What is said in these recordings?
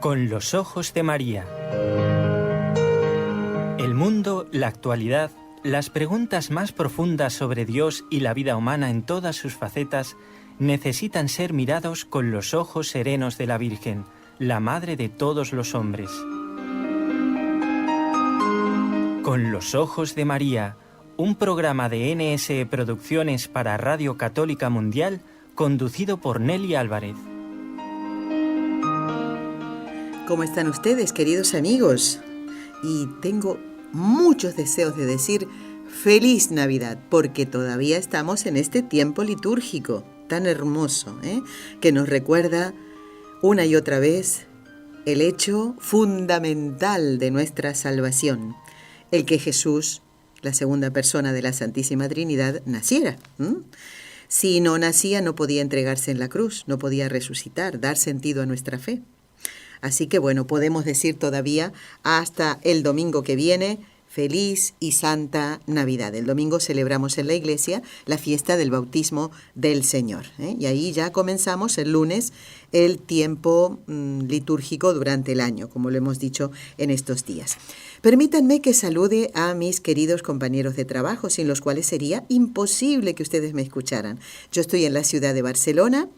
Con los ojos de María. El mundo, la actualidad, las preguntas más profundas sobre Dios y la vida humana en todas sus facetas necesitan ser mirados con los ojos serenos de la Virgen, la Madre de todos los hombres. Con los ojos de María, un programa de NSE Producciones para Radio Católica Mundial, conducido por Nelly Álvarez. ¿Cómo están ustedes, queridos amigos? Y tengo muchos deseos de decir ¡Feliz Navidad! Porque todavía estamos en este tiempo litúrgico tan hermoso, que nos recuerda una y otra vez el hecho fundamental de nuestra salvación, el que Jesús, la segunda persona de la Santísima Trinidad, naciera. Si no nacía, no podía entregarse en la cruz, no podía resucitar, dar sentido a nuestra fe. Así que bueno, podemos decir todavía hasta el domingo que viene, feliz y santa Navidad. El domingo celebramos en la iglesia la fiesta del bautismo del Señor. Y ahí ya comenzamos el lunes el tiempo litúrgico durante el año, como lo hemos dicho en estos días. Permítanme que salude a mis queridos compañeros de trabajo, sin los cuales sería imposible que ustedes me escucharan. Yo estoy en la ciudad de Barcelona,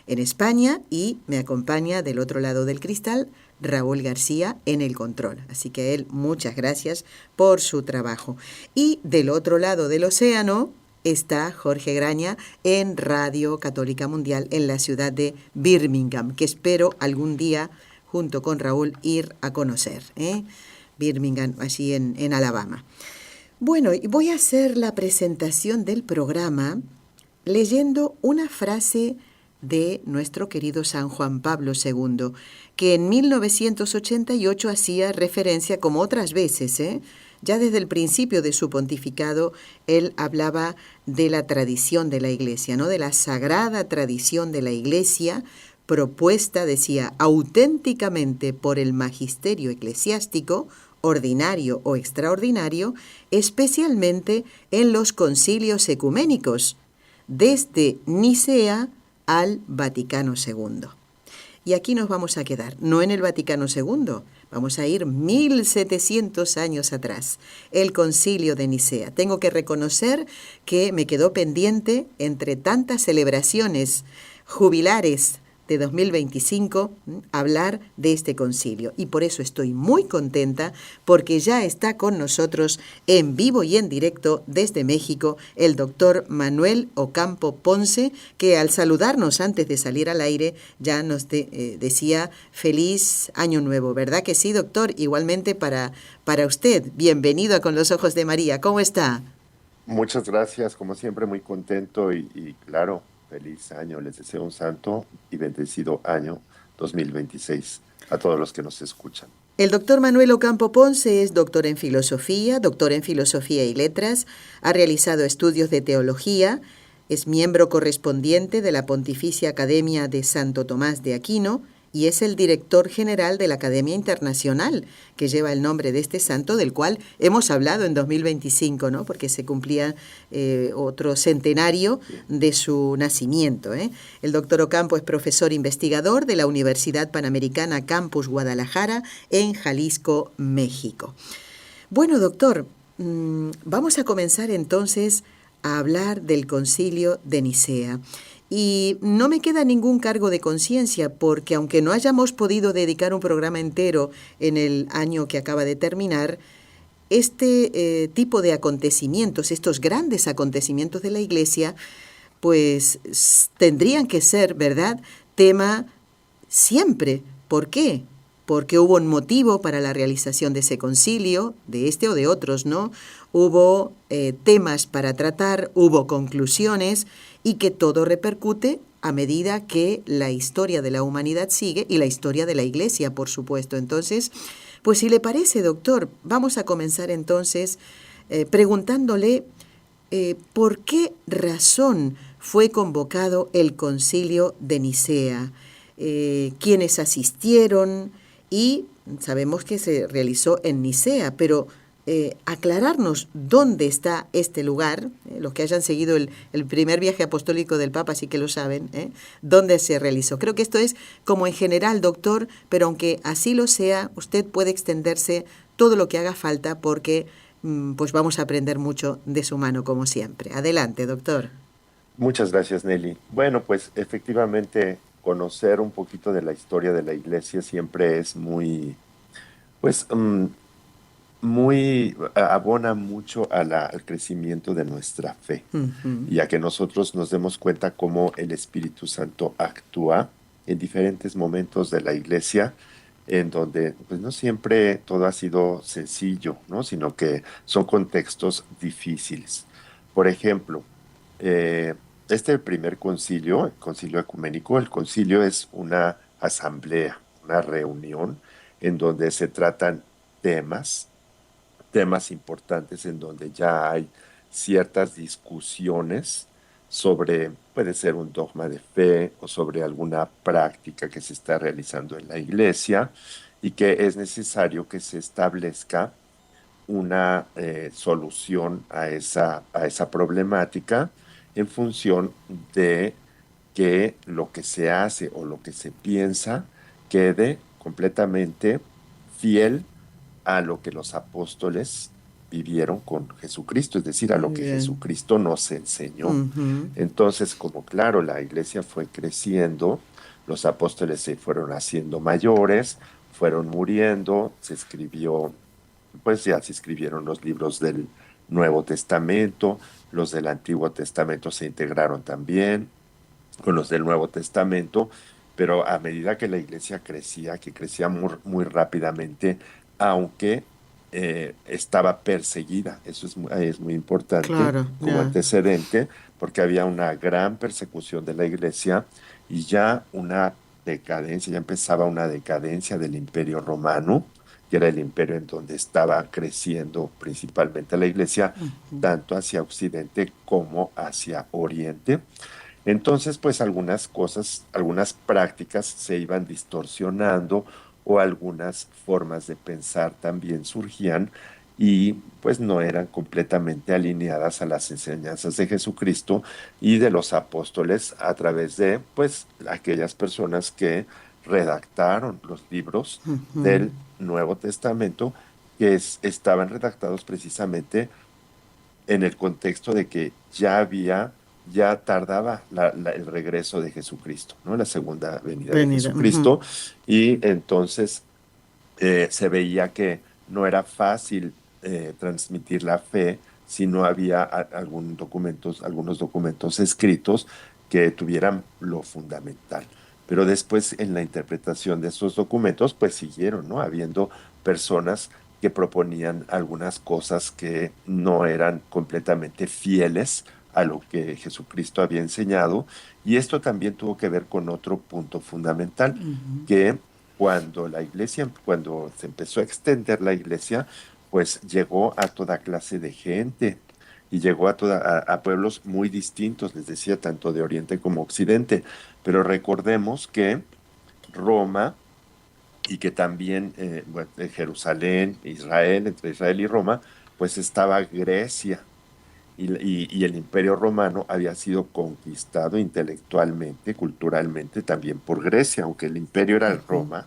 en España, y me acompaña del otro lado del cristal Raúl García en el control. Así que a él muchas gracias por su trabajo. Y del otro lado del océano está Jorge Graña en Radio Católica Mundial en la ciudad de Birmingham, que espero algún día junto con Raúl ir a conocer. Birmingham, allí en Alabama. Bueno, y voy a hacer la presentación del programa leyendo una frase de nuestro querido San Juan Pablo II, que en 1988 hacía referencia, como otras veces, ya desde el principio de su pontificado, él hablaba de la tradición de la Iglesia, ¿no? De la sagrada tradición de la Iglesia, propuesta, decía, auténticamente por el magisterio eclesiástico, ordinario o extraordinario, especialmente en los concilios ecuménicos, desde Nicea al Vaticano II. Y aquí nos vamos a quedar, no en el Vaticano II, vamos a ir 1700 años atrás, el Concilio de Nicea. Tengo que reconocer que me quedó pendiente, entre tantas celebraciones jubilares de 2025, hablar de este concilio. Y por eso estoy muy contenta, porque ya está con nosotros en vivo y en directo desde México el doctor Manuel Ocampo Ponce, que al saludarnos antes de salir al aire ya nos decía feliz año nuevo. ¿Verdad que sí, doctor? Igualmente para usted. Bienvenido a Con los Ojos de María. ¿Cómo está? Muchas gracias, como siempre muy contento y claro, feliz año, les deseo un santo y bendecido año 2026 a todos los que nos escuchan. El doctor Manuel Ocampo Ponce es doctor en filosofía y letras, ha realizado estudios de teología, es miembro correspondiente de la Pontificia Academia de Santo Tomás de Aquino y es el director general de la Academia Internacional, que lleva el nombre de este santo, del cual hemos hablado en 2025, ¿no? Porque se cumplía otro centenario de su nacimiento. El doctor Ocampo es profesor investigador de la Universidad Panamericana Campus Guadalajara, en Jalisco, México. Bueno, doctor, vamos a comenzar entonces a hablar del Concilio de Nicea. Y no me queda ningún cargo de conciencia, porque aunque no hayamos podido dedicar un programa entero en el año que acaba de terminar, este tipo de acontecimientos, estos grandes acontecimientos de la Iglesia, pues tendrían que ser, ¿verdad?, tema siempre. ¿Por qué? Porque hubo un motivo para la realización de ese concilio, de este o de otros, ¿no? Hubo temas para tratar, hubo conclusiones, y que todo repercute a medida que la historia de la humanidad sigue y la historia de la Iglesia, por supuesto. Entonces, pues si le parece, doctor, vamos a comenzar entonces preguntándole por qué razón fue convocado el Concilio de Nicea, quiénes asistieron, y sabemos que se realizó en Nicea, pero aclararnos dónde está este lugar, los que hayan seguido el primer viaje apostólico del Papa sí que lo saben, dónde se realizó. Creo que esto es como en general, doctor, pero aunque así lo sea, usted puede extenderse todo lo que haga falta porque pues vamos a aprender mucho de su mano como siempre. Adelante, doctor. Muchas gracias, Nelly. Bueno, pues efectivamente conocer un poquito de la historia de la iglesia siempre es muy, pues, abona mucho a al crecimiento de nuestra fe Ujú. y a que nosotros nos demos cuenta cómo el Espíritu Santo actúa en diferentes momentos de la iglesia, en donde pues no siempre todo ha sido sencillo, ¿no? Sino que son contextos difíciles. Por ejemplo, eh, este primer concilio, el concilio ecuménico, el concilio es una asamblea, una reunión en donde se tratan temas temas importantes en donde ya hay ciertas discusiones sobre, puede ser un dogma de fe o sobre alguna práctica que se está realizando en la iglesia y que es necesario que se establezca una solución a esa problemática en función de que lo que se hace o lo que se piensa quede completamente fiel a lo que los apóstoles vivieron con Jesucristo, es decir, a lo Muy que bien. Jesucristo nos enseñó. Ujú. Entonces, como claro, la iglesia fue creciendo, los apóstoles se fueron haciendo mayores, fueron muriendo, se escribió, pues ya se escribieron los libros del Nuevo Testamento, los del Antiguo Testamento se integraron también con los del Nuevo Testamento, pero a medida que la iglesia crecía, que crecía muy rápidamente, aunque estaba perseguida, eso es muy importante Claro, como ya. antecedente, porque había una gran persecución de la iglesia y ya una decadencia, ya empezaba una decadencia del Imperio Romano, que era el imperio en donde estaba creciendo principalmente la iglesia, tanto hacia Occidente como hacia Oriente. Entonces, pues algunas cosas, algunas prácticas se iban distorsionando o algunas formas de pensar también surgían y pues no eran completamente alineadas a las enseñanzas de Jesucristo y de los apóstoles a través de pues aquellas personas que redactaron los libros Ujú. del Nuevo Testamento estaban redactados precisamente en el contexto de que ya tardaba el regreso de Jesucristo, ¿no? La segunda venida de Venida. Ujú. Jesucristo, y entonces se veía que no era fácil transmitir la fe si no había algunos documentos escritos que tuvieran lo fundamental. Pero después en la interpretación de esos documentos, pues siguieron, ¿no? Habiendo personas que proponían algunas cosas que no eran completamente fieles a lo que Jesucristo había enseñado. Y esto también tuvo que ver con otro punto fundamental, que cuando se empezó a extender la iglesia, pues llegó a toda clase de gente y llegó a pueblos muy distintos, les decía, tanto de Oriente como Occidente. Pero recordemos que Roma y que también bueno, Jerusalén, Israel, entre Israel y Roma, pues estaba Grecia y el Imperio Romano había sido conquistado intelectualmente, culturalmente también por Grecia, aunque el imperio era Roma,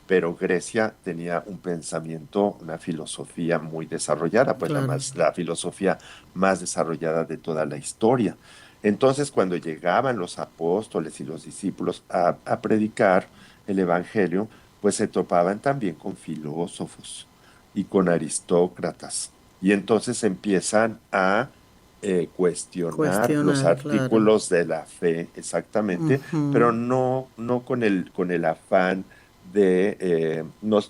pero Grecia tenía un pensamiento, una filosofía muy desarrollada, pues Claro. la filosofía más desarrollada de toda la historia. Entonces, cuando llegaban los apóstoles y los discípulos a predicar el Evangelio, pues se topaban también con filósofos y con aristócratas. Y entonces empiezan a cuestionar los Cuestionar, claro. artículos de la fe exactamente, pero Ujú. no con el afán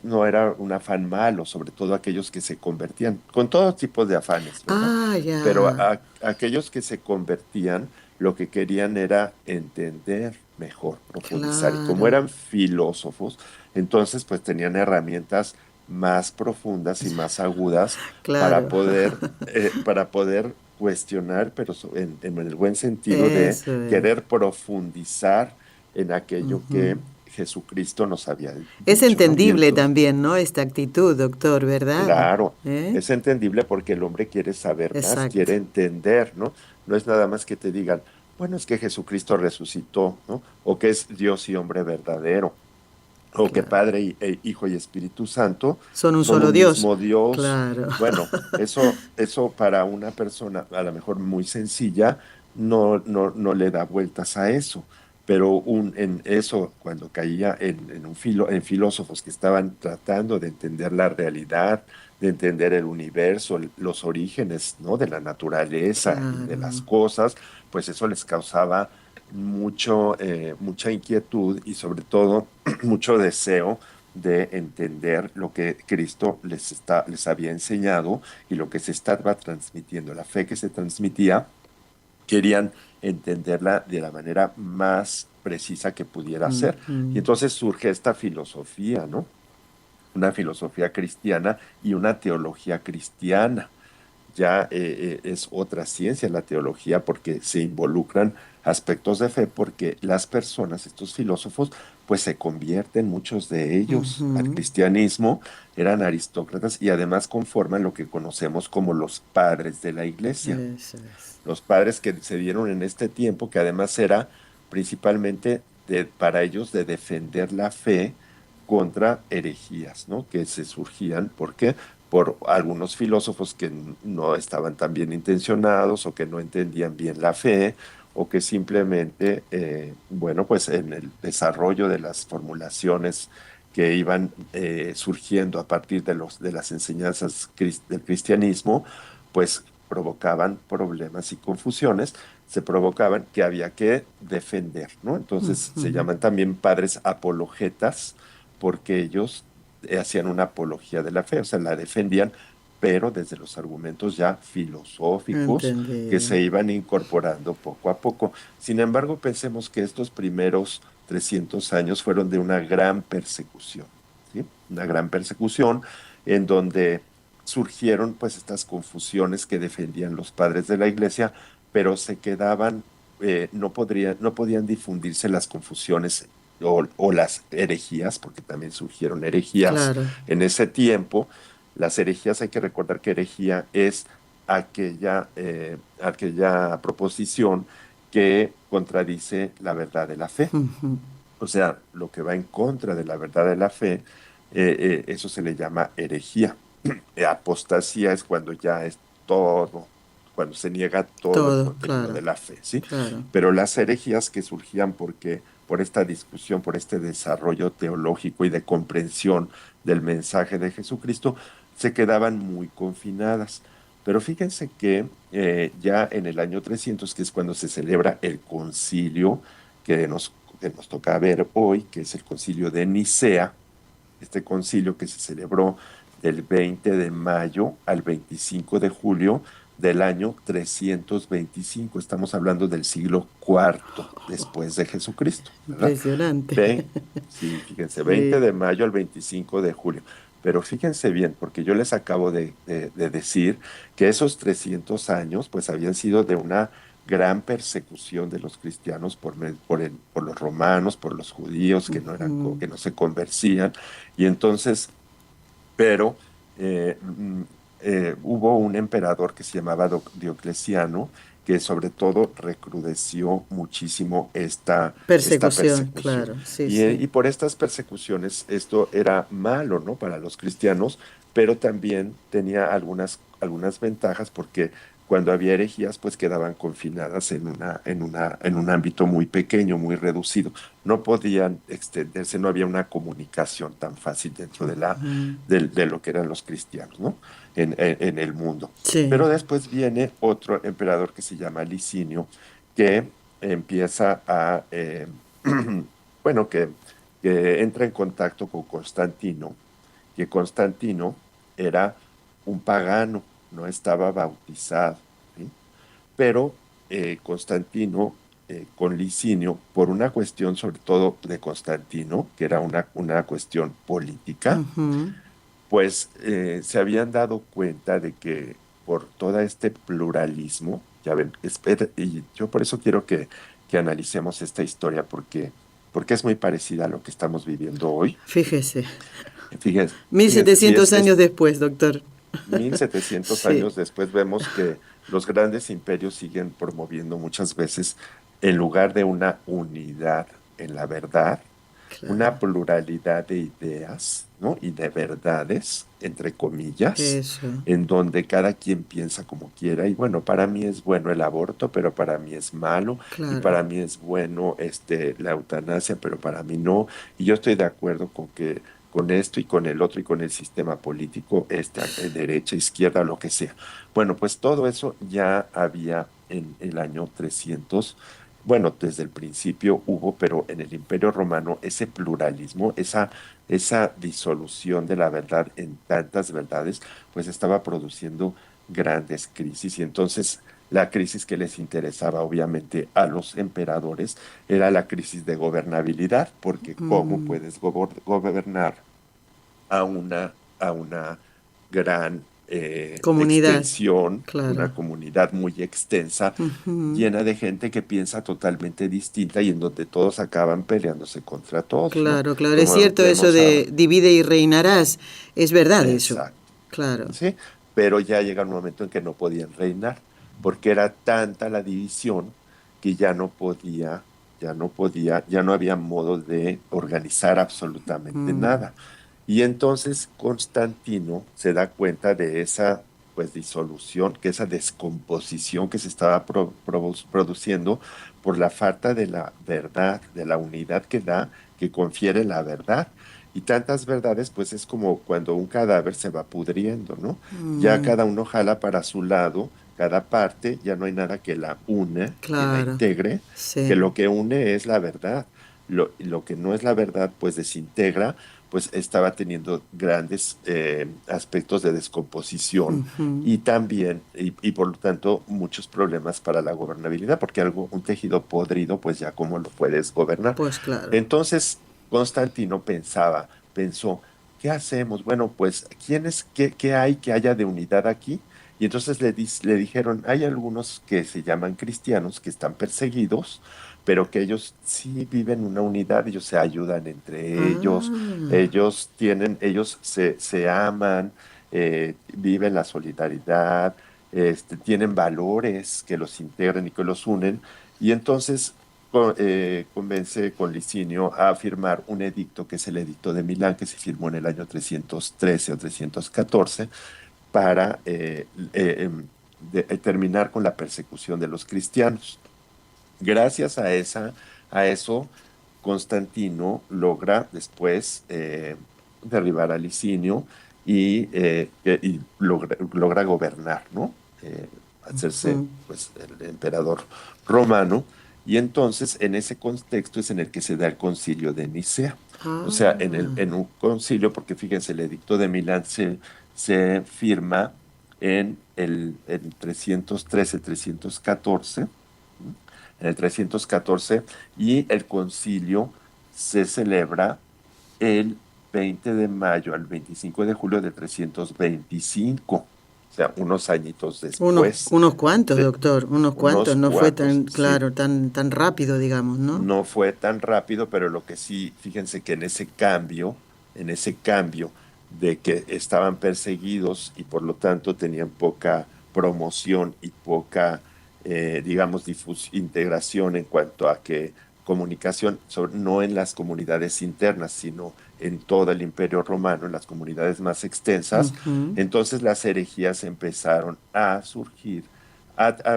no era un afán malo, sobre todo aquellos que se convertían, con todo tipo de afanes, ¿verdad? Ah, Pero ya. aquellos que se convertían, lo que querían era entender mejor, profundizar, y como Claro. eran filósofos, entonces pues tenían herramientas más profundas y más agudas Claro. para poder cuestionar, pero en el buen sentido de Eso es. querer profundizar en aquello que Jesucristo nos había Es dicho, ¿no? Y entendible entonces, también, ¿no? Esta actitud, doctor, ¿verdad? claro, ¿Eh? es entendible porque el hombre quiere saber más, Exacto. quiere entender, ¿no? No es nada más que te digan, bueno, es que Jesucristo resucitó, ¿no? O que es Dios y hombre verdadero, o que Claro. Padre, Hijo y Espíritu Santo Son un son solo un Dios. mismo Dios. Claro. Bueno, eso para una persona a lo mejor muy sencilla no le da vueltas a eso. Pero en eso, cuando caía en filósofos que estaban tratando de entender la realidad, de entender el universo, los orígenes, ¿no? De la naturaleza y de las Claro. cosas, pues eso les causaba mucha inquietud y sobre todo mucho deseo de entender lo que Cristo les había enseñado y lo que se estaba transmitiendo, la fe que se transmitía, querían entenderla de la manera más precisa que pudiera ser. Y Ujú. entonces surge esta filosofía, ¿no? Una filosofía cristiana y una teología cristiana. Ya es otra ciencia la teología porque se involucran aspectos de fe, porque las personas, estos filósofos, pues se convierten, muchos de ellos, al Ujú. cristianismo, eran aristócratas y además conforman lo que conocemos como los padres de la iglesia, Eso es. los padres que se dieron en este tiempo, que además era principalmente para ellos de defender la fe contra herejías, ¿no? Que se surgían, ¿por qué? Por algunos filósofos que no estaban tan bien intencionados o que no entendían bien la fe o que simplemente, bueno, pues en el desarrollo de las formulaciones que iban surgiendo a partir de las enseñanzas del cristianismo, pues provocaban problemas y confusiones, se provocaban que había que defender, ¿no? Entonces se Ujú. llaman también padres apologetas porque ellos hacían una apología de la fe, o sea, la defendían, pero desde los argumentos ya filosóficos que Entendido. se iban incorporando poco a poco. Sin embargo, pensemos que estos primeros 300 años fueron de una gran persecución, ¿sí? Una gran persecución en donde surgieron pues estas confusiones que defendían los padres de la iglesia, pero se quedaban, no podían difundirse las confusiones o las herejías, porque también surgieron herejías Claro. en ese tiempo. Las herejías, hay que recordar que herejía es aquella proposición que contradice la verdad de la fe. Ujú. O sea, lo que va en contra de la verdad de la fe, eso se le llama herejía. Apostasía es cuando ya es todo, cuando se niega todo el Todo, contenido claro. de la fe, ¿sí? Claro. Pero las herejías que surgían por esta discusión, por este desarrollo teológico y de comprensión del mensaje de Jesucristo, se quedaban muy confinadas. Pero fíjense que ya en el año 300, que es cuando se celebra el concilio que nos toca ver hoy, que es el concilio de Nicea, este concilio que se celebró del 20 de mayo al 25 de julio del año 325. Estamos hablando del siglo cuarto después de Jesucristo, ¿verdad? Impresionante. Ve, sí, fíjense, 20 Sí. de mayo al 25 de julio. Pero fíjense bien, porque yo les acabo de decir que esos 300 años pues habían sido de una gran persecución de los cristianos por los romanos, por los judíos Ujú. que no se convertían. Y entonces, pero hubo un emperador que se llamaba Diocleciano, que sobre todo recrudeció muchísimo esta Persecución, persecución. claro. Sí, Y sí. por estas persecuciones esto era malo, ¿no? Para los cristianos, pero también tenía algunas ventajas porque cuando había herejías, pues quedaban confinadas en un ámbito muy pequeño, muy reducido. No podían extenderse, no había una comunicación tan fácil dentro Ujú. de lo que eran los cristianos, ¿no? En el mundo. Sí. Pero después viene otro emperador que se llama Licinio, que empieza bueno, que entra en contacto con Constantino, que Constantino era un pagano, no estaba bautizado, ¿sí? Pero Constantino con Licinio, por una cuestión sobre todo de Constantino, que era una cuestión política, Ujú. pues se habían dado cuenta de que por todo este pluralismo, ya ven, espera, y yo por eso quiero que analicemos esta historia, porque porque es muy parecida a lo que estamos viviendo hoy. Fíjese, Fíjense, fíjense, 1700 años después, doctor. 1700 Sí, años después vemos que los grandes imperios siguen promoviendo muchas veces, en lugar de una unidad en la verdad, una claro, pluralidad de ideas, ¿no? Y de verdades, entre comillas, eso, en donde cada quien piensa como quiera. Y bueno, para mí es bueno el aborto, pero para mí es malo. Y claro. para mí es bueno la eutanasia, pero para mí no. Y yo estoy de acuerdo con que con esto y con el otro y con el sistema político, derecha, izquierda, lo que sea. Bueno, pues todo eso ya había en el año 300. Bueno, desde el principio hubo, pero en el Imperio Romano ese pluralismo, esa disolución de la verdad en tantas verdades, pues estaba produciendo grandes crisis. Y entonces la crisis que les interesaba obviamente a los emperadores era la crisis de gobernabilidad, porque ¿cómo Mm, puedes gobernar a una gran comunidad, extensión, claro. una comunidad muy extensa, Ujú, llena de gente que piensa totalmente distinta y en donde todos acaban peleándose contra todos, ¿no? claro, claro. Es Como cierto eso vemos de ahora. divide y reinarás. Es verdad eso. Exacto. Claro. ¿Sí? Pero ya llega un momento en que no podían reinar, porque era tanta la división que ya no había modo de organizar absolutamente Mm, nada. Y entonces Constantino se da cuenta de esa pues disolución, que esa descomposición que se estaba produciendo por la falta de la verdad, de la unidad que confiere la verdad. Y tantas verdades, pues es como cuando un cadáver se va pudriendo, ¿no? Ya mm, cada uno jala para su lado, cada parte, ya no hay nada que la une, que la claro. integre, que Sí. lo que une es la verdad. Lo que no es la verdad, pues desintegra, pues estaba teniendo grandes aspectos de descomposición Ujú, y también, y por lo tanto, muchos problemas para la gobernabilidad, porque un tejido podrido, pues ya cómo lo puedes gobernar. pues claro. Entonces, Constantino pensó, ¿qué hacemos? Bueno, pues, qué hay que haya de unidad aquí? Y entonces le dijeron, hay algunos que se llaman cristianos que están perseguidos, pero que ellos sí viven una unidad, ellos se ayudan entre ellos, Ah, ellos se aman, viven la solidaridad, tienen valores que los integran y que los unen. Y entonces convence con Licinio a firmar un edicto que es el Edicto de Milán, que se firmó en el año 313 o 314 para terminar con la persecución de los cristianos. Gracias a eso, Constantino logra después derribar a Licinio y logra gobernar, ¿no? Hacerse, mm, pues, el emperador romano. Y entonces, en ese contexto es en el que se da el concilio de Nicea. O sea, ah, en un concilio, porque fíjense, el edicto de Milán se firma en 313-314, en el 314, y el concilio se celebra el 20 de mayo al 25 de julio de 325, o sea, unos añitos después unos cuantos, de doctor, unos cuantos. unos No fue cuantos, tan, sí. claro, tan rápido, digamos, ¿no? No fue tan rápido, pero lo que sí, fíjense que en ese cambio de que estaban perseguidos y por lo tanto tenían poca promoción y poca, digamos, integración en cuanto a que comunicación, no en las comunidades internas, sino en todo el Imperio Romano, en las comunidades más extensas, Ujú, entonces las herejías empezaron a surgir,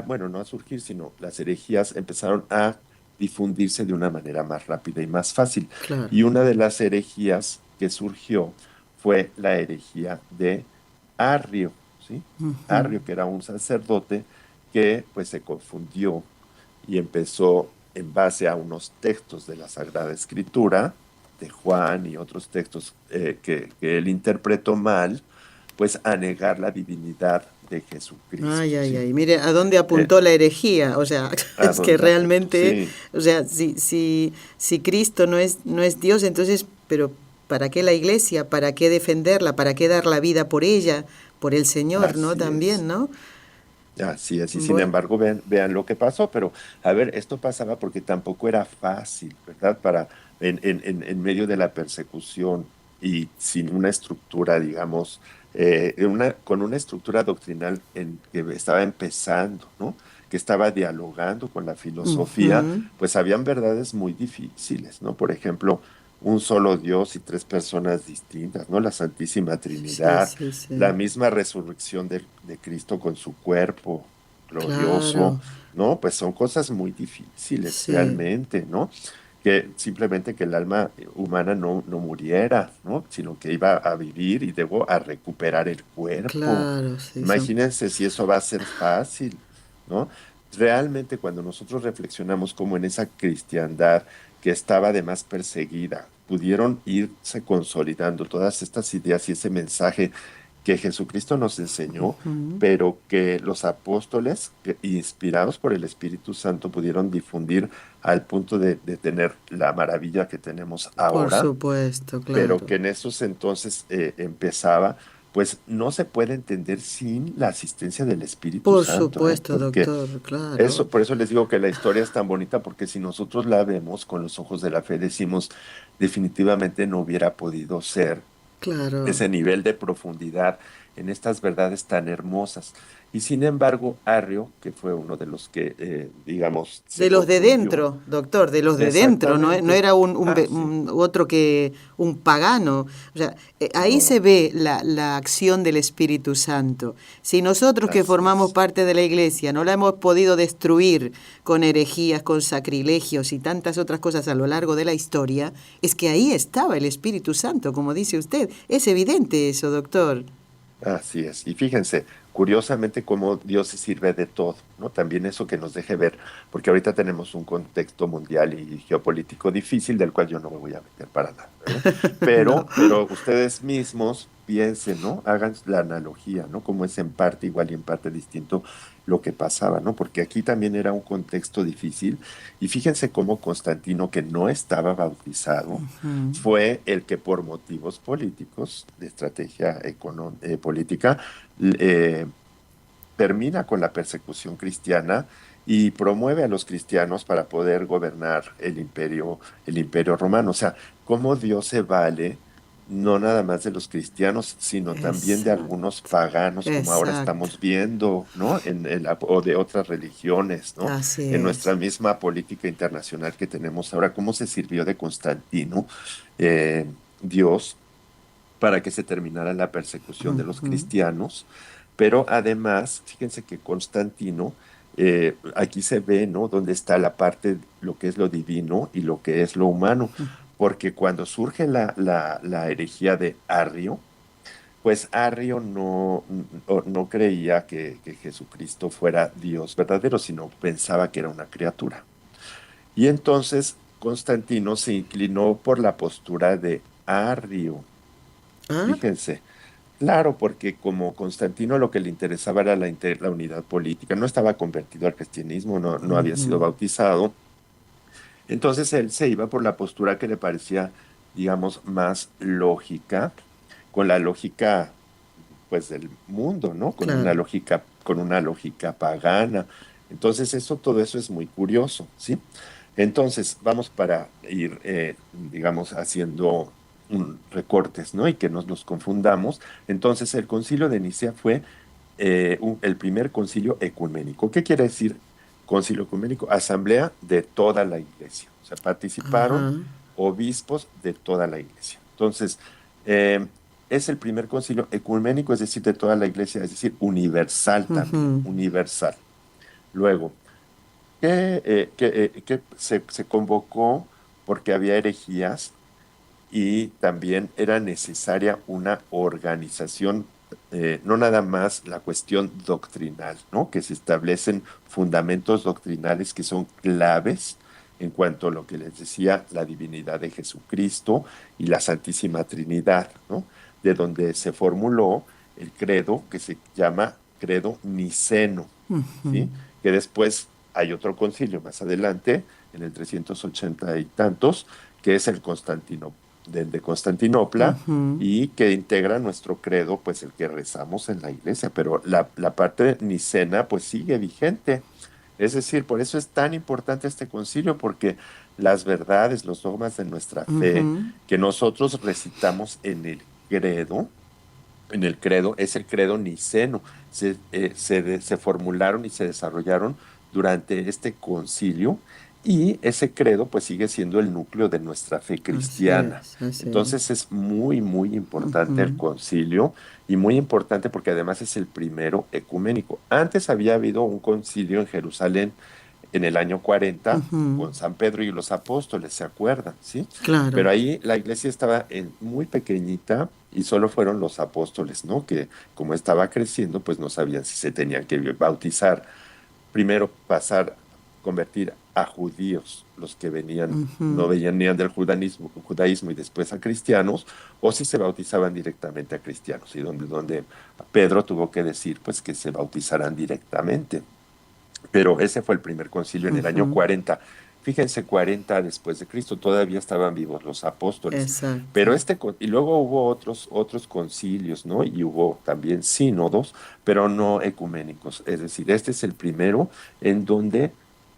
bueno, no a surgir, sino las herejías empezaron a difundirse de una manera más rápida y más fácil. claro. Y una de las herejías que surgió fue la herejía de Arrio, ¿sí? Ujú. Arrio, que era un sacerdote que pues se confundió y empezó en base a unos textos de la Sagrada Escritura, de Juan y otros textos que él interpretó mal, pues a negar la divinidad de Ay, Jesucristo, ay, ¿sí? ay. Mire, ¿a dónde Eh, apuntó la herejía? O sea, ¿A es que dónde apuntó? realmente, Sí, o sea, si Cristo no es Dios, entonces, pero ¿para qué la iglesia? ¿Para qué defenderla? ¿Para qué dar la vida por ella? Por el Señor, ¿no? así También, es. ¿no? Así es, y sin Bueno, embargo, vean lo que pasó, pero a ver, esto pasaba porque tampoco era fácil, ¿verdad? En medio de la persecución y sin una estructura, digamos, con una estructura doctrinal en que estaba empezando, ¿no? Que estaba dialogando con la filosofía, ujú. pues habían verdades muy difíciles, ¿no? Por ejemplo, un solo Dios y tres personas distintas, ¿no? La Santísima Sí, Trinidad, sí, la sí. misma resurrección de Cristo con su cuerpo glorioso, Claro, ¿no? Pues son cosas muy difíciles sí, realmente, ¿no? Que simplemente que el alma humana no muriera, ¿no? Sino que iba a vivir y luego a recuperar el cuerpo. claro, sí, son... Imagínense si eso va a ser fácil, ¿no? Realmente cuando nosotros reflexionamos como en esa cristiandad que estaba además perseguida, pudieron irse consolidando todas estas ideas y ese mensaje que Jesucristo nos enseñó, Ujú. pero que los apóstoles, inspirados por el Espíritu Santo, pudieron difundir al punto de tener la maravilla que tenemos Por ahora, supuesto, pero claro. que en esos entonces empezaba, pues no se puede entender sin la asistencia del Espíritu Por Santo, ¿eh? supuesto, Porque doctor, claro, eso, por eso les digo que la historia es tan bonita, porque si nosotros la vemos con los ojos de la fe, decimos, definitivamente no hubiera podido ser claro. ese nivel de profundidad en estas verdades tan hermosas. Y sin embargo, Arrio, que fue uno de los que, digamos, De se los de confundió, dentro, doctor, de los de dentro, no, no exactamente, era sí, otro que un pagano. O sea, ahí no, se ve la acción del Espíritu Santo. Si nosotros que así formamos es. parte de la iglesia no la hemos podido destruir con herejías, con sacrilegios y tantas otras cosas a lo largo de la historia, es que ahí estaba el Espíritu Santo, como dice usted. Es evidente eso, doctor. Así es. Y fíjense, curiosamente cómo Dios se sirve de todo, ¿no? También eso que nos deje ver, porque ahorita tenemos un contexto mundial y geopolítico difícil del cual yo no me voy a meter para nada, ¿verdad? No. Pero ustedes mismos piensen, ¿no? Hagan la analogía, ¿no? Cómo es en parte igual y en parte distinto lo que pasaba, ¿no? Porque aquí también era un contexto difícil. Y fíjense cómo Constantino, que no estaba bautizado, fue el que por motivos políticos, de estrategia política, eh, termina con la persecución cristiana y promueve a los cristianos para poder gobernar el imperio romano. O sea, cómo Dios se vale no nada más de los cristianos, sino también de algunos Exacto, paganos, como ahora exacto. estamos viendo, ¿no? O de otras religiones, ¿no? Así En es. nuestra misma política internacional que tenemos ahora, cómo se sirvió de Constantino, eh, Dios, para que se terminara la persecución de los cristianos, pero además, fíjense que Constantino, aquí se ve, ¿no? Donde está la parte, lo que es lo divino y lo que es lo humano, porque cuando surge la herejía de Arrio, pues Arrio no creía que Jesucristo fuera Dios verdadero, sino pensaba que era una criatura. Y entonces Constantino se inclinó por la postura de Arrio. Ah, Fíjense, claro, porque como Constantino lo que le interesaba era la unidad política, no estaba convertido al cristianismo, no había sido bautizado, entonces él se iba por la postura que le parecía, digamos, más lógica, con la lógica, pues, del mundo, ¿no? claro. Con una lógica pagana. Entonces, todo eso es muy curioso, ¿sí? Entonces, vamos para ir, digamos, haciendo recortes, ¿no? Y que nos los confundamos. Entonces, el concilio de Nicea fue el primer concilio ecuménico. ¿Qué quiere decir concilio ecuménico? Asamblea de toda la iglesia. O sea, participaron Ajá. obispos de toda la iglesia. Entonces, eh, es el primer concilio ecuménico, es decir, de toda la iglesia, es decir, universal también, Ujú. universal. Luego, que se convocó porque había herejías y también era necesaria una organización, no nada más la cuestión doctrinal, ¿no? Que se establecen fundamentos doctrinales que son claves en cuanto a lo que les decía, la divinidad de Jesucristo y la Santísima Trinidad, ¿no? De donde se formuló el credo que se llama credo niceno, ¿sí? Que después hay otro concilio más adelante, en el 380 y tantos, que es el Constantino. de Constantinopla Ujú. y que integra nuestro credo, pues el que rezamos en la iglesia, pero la parte nicena pues sigue vigente. Es decir, por eso es tan importante este concilio, porque las verdades, los dogmas de nuestra fe Ujú. que nosotros recitamos en el credo, es el credo niceno. Se formularon y se desarrollaron durante este concilio y ese credo pues sigue siendo el núcleo de nuestra fe Así cristiana. es, así Entonces es. es muy, muy importante el Ujú. concilio y muy importante porque además es el primero ecuménico. Antes había habido un concilio en Jerusalén en el año 40 Ujú. con San Pedro y los apóstoles, ¿se acuerdan? ¿Sí? Pero Claro. ahí la iglesia estaba muy pequeñita y solo fueron los apóstoles, ¿no? Que como estaba creciendo, pues no sabían si se tenían que bautizar. Primero pasar, convertir a judíos, los que venían, no Ujú. venían del judaísmo y después a cristianos, o si se bautizaban directamente a cristianos, y donde Pedro tuvo que decir, pues, que se bautizaran directamente. Pero ese fue el primer concilio en el año Ujú. 40. Fíjense, 40 después de Cristo, todavía estaban vivos los apóstoles. Exacto. Pero y luego hubo otros concilios, ¿no? Y hubo también sínodos, pero no ecuménicos. Es decir, este es el primero en donde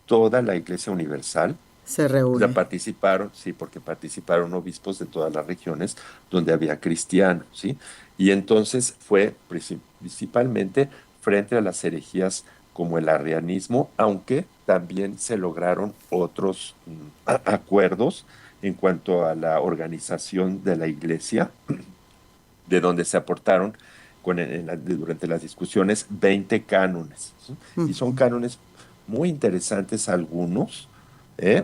toda la Iglesia Universal Se ya reúne. participaron, sí, porque participaron obispos de todas las regiones donde había cristianos, ¿sí? Y entonces fue principalmente frente a las herejías como el arrianismo, aunque también se lograron otros acuerdos en cuanto a la organización de la iglesia, de donde se aportaron durante las discusiones 20 cánones, ¿sí? Y son cánones muy interesantes algunos,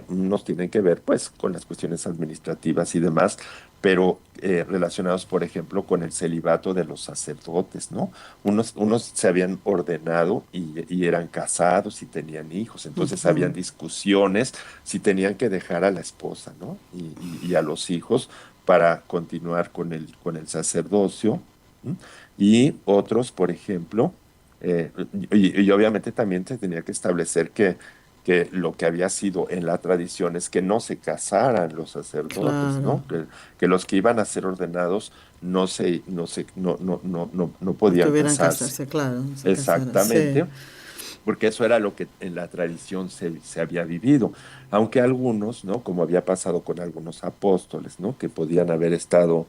unos tienen que ver pues con las cuestiones administrativas y demás, pero relacionados, por ejemplo, con el celibato de los sacerdotes, ¿no? Unos se habían ordenado y eran casados y tenían hijos, entonces habían Ujú. discusiones si tenían que dejar a la esposa, ¿no? Y a los hijos para continuar con el sacerdocio. ¿M? Y otros, por ejemplo, y obviamente también se tenía que establecer que lo que había sido en la tradición es que no se casaran los sacerdotes, Claro. ¿no? Que los que iban a ser ordenados no No podían tuvieran casarse. casarse, claro, no se casaran. Sí. Exactamente, porque eso era lo que en la tradición se había vivido, aunque algunos, ¿no? Como había pasado con algunos apóstoles, ¿no? Que podían haber estado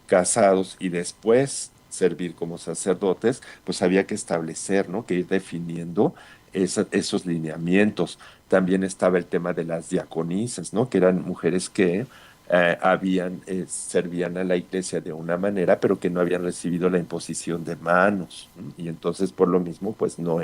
casados y después servir como sacerdotes, pues había que establecer, ¿no? Que ir definiendo esos lineamientos. También estaba el tema de las diaconisas, ¿no? Que eran mujeres que servían a la iglesia de una manera, pero que no habían recibido la imposición de manos. ¿No? Y entonces, por lo mismo, pues no